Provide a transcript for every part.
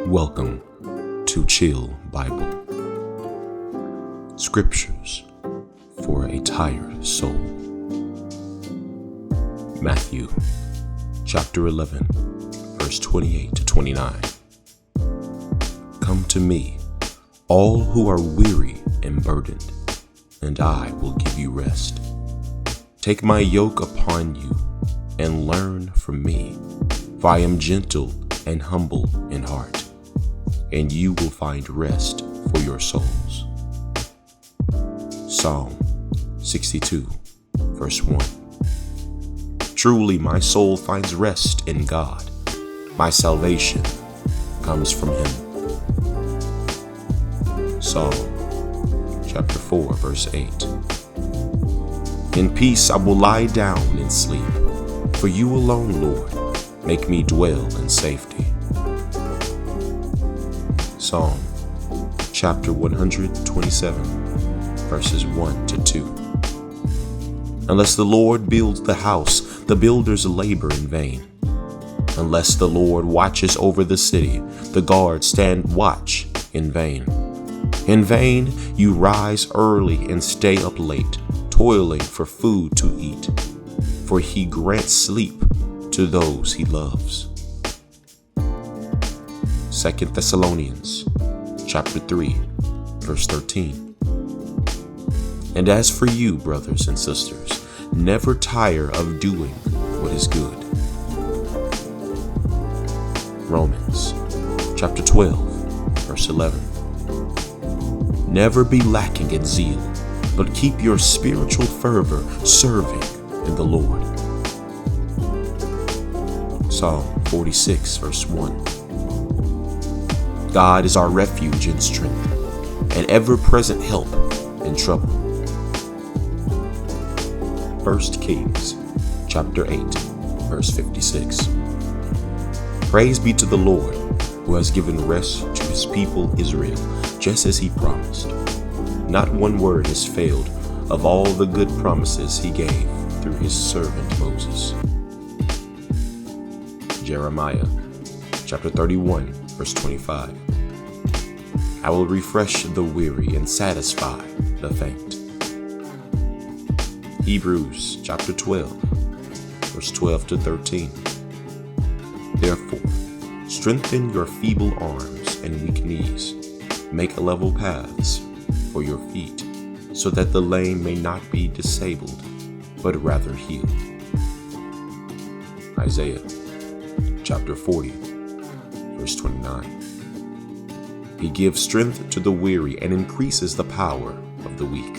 Welcome to Chill Bible. Scriptures for a tired soul. Matthew chapter 11, verse 28 to 29. Come to me, all who are weary and burdened, and I will give you rest. Take my yoke upon you and learn from me, for I am gentle and humble in heart, and you will find rest for your souls. Psalm 62, verse 1. Truly my soul finds rest in God. My salvation comes from Him. Psalm chapter 4, verse 8. In peace I will lie down and sleep, for you alone, Lord, make me dwell in safety. Psalm chapter 127, verses 1 to 2. Unless the Lord builds the house, the builders labor in vain. Unless the Lord watches over the city, the guards stand watch in vain. In vain you rise early and stay up late, toiling for food to eat, for He grants sleep to those He loves. 2 Thessalonians chapter 3, verse 13. And as for you, brothers and sisters, never tire of doing what is good. Romans chapter 12, verse 11. Never be lacking in zeal, but keep your spiritual fervor serving in the Lord. Psalm 46, verse 1. God is our refuge and strength, an ever-present help in trouble. 1 Kings chapter 8, verse 56. Praise be to the Lord, who has given rest to His people Israel, just as He promised. Not one word has failed of all the good promises He gave through His servant Moses. Jeremiah chapter 31, verse 25. I will refresh the weary and satisfy the faint. Hebrews chapter 12, verse 12 to 13. Therefore, strengthen your feeble arms and weak knees. Make level paths for your feet, so that the lame may not be disabled, but rather healed. Isaiah chapter 40, verse 29. He gives strength to the weary and increases the power of the weak.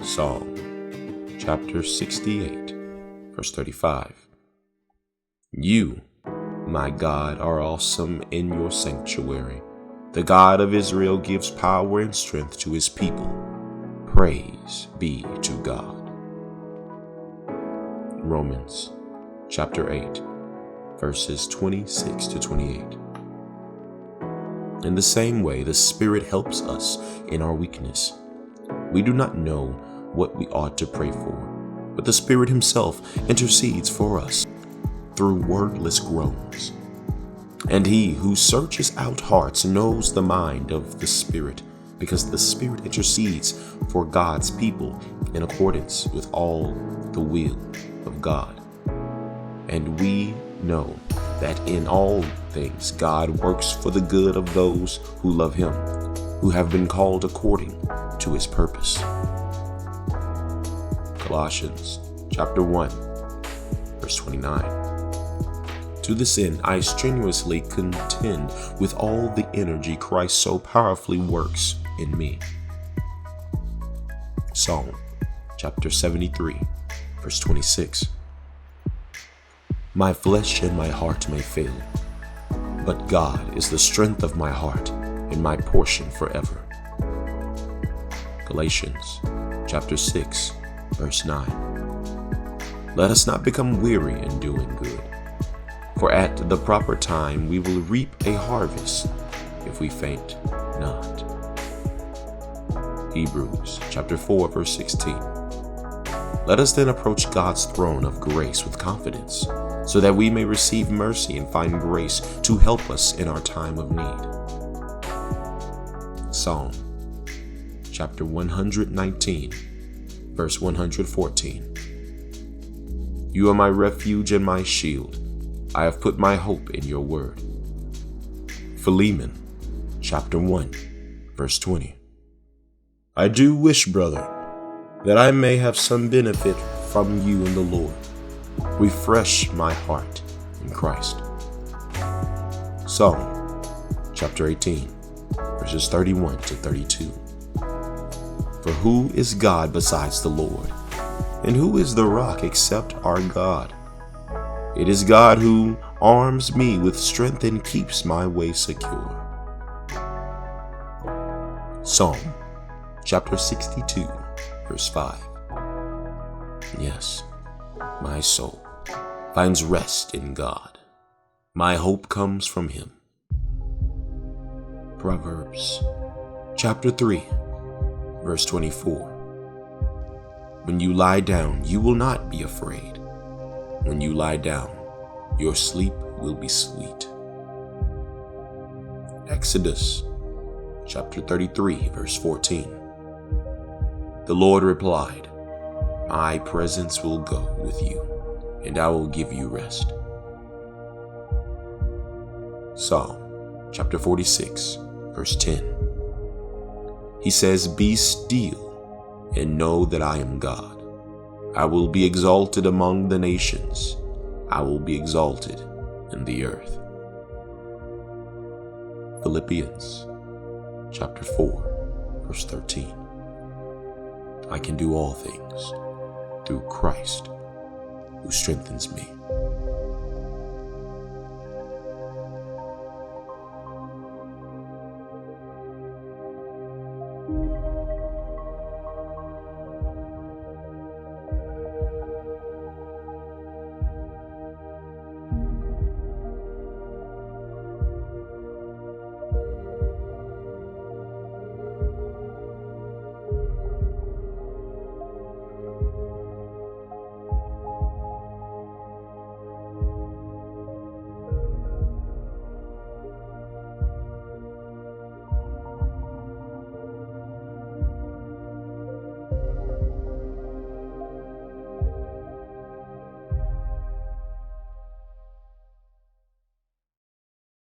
Psalm chapter 68, verse 35. You, my God, are awesome in your sanctuary. The God of Israel gives power and strength to His people. Praise be to God. Romans chapter 8, verses 26 to 28. In the same way, the Spirit helps us in our weakness. We do not know what we ought to pray for, but the Spirit Himself intercedes for us through wordless groans. And He who searches out hearts knows the mind of the Spirit, because the Spirit intercedes for God's people in accordance with all the will of God. And we know that in all things God works for the good of those who love Him, who have been called according to His purpose. Colossians chapter 1, verse 29. To this end, I strenuously contend with all the energy Christ so powerfully works in me. Psalm chapter 73, verse 26. My flesh and my heart may fail, but God is the strength of my heart and my portion forever. Galatians chapter 6, verse 9. Let us not become weary in doing good, for at the proper time we will reap a harvest if we faint not. Hebrews chapter 4, verse 16. Let us then approach God's throne of grace with confidence, so that we may receive mercy and find grace to help us in our time of need. Psalm chapter 119, verse 114. You are my refuge and my shield. I have put my hope in your word. Philemon chapter 1, verse 20. I do wish, brother, that I may have some benefit from you in the Lord. Refresh my heart in Christ. Psalm chapter 18, verses 31 to 32. For who is God besides the Lord? And who is the rock except our God? It is God who arms me with strength and keeps my way secure. Psalm chapter 62, verse 5. Yes, my soul finds rest in God. My hope comes from Him. Proverbs chapter 3, verse 24. When you lie down, you will not be afraid. When you lie down, your sleep will be sweet. Exodus chapter 33, verse 14. The Lord replied, My presence will go with you, and I will give you rest. Psalm chapter 46, verse 10. He says, Be still and know that I am God. I will be exalted among the nations. I will be exalted in the earth. Philippians chapter 4, verse 13. I can do all things through Christ who strengthens me.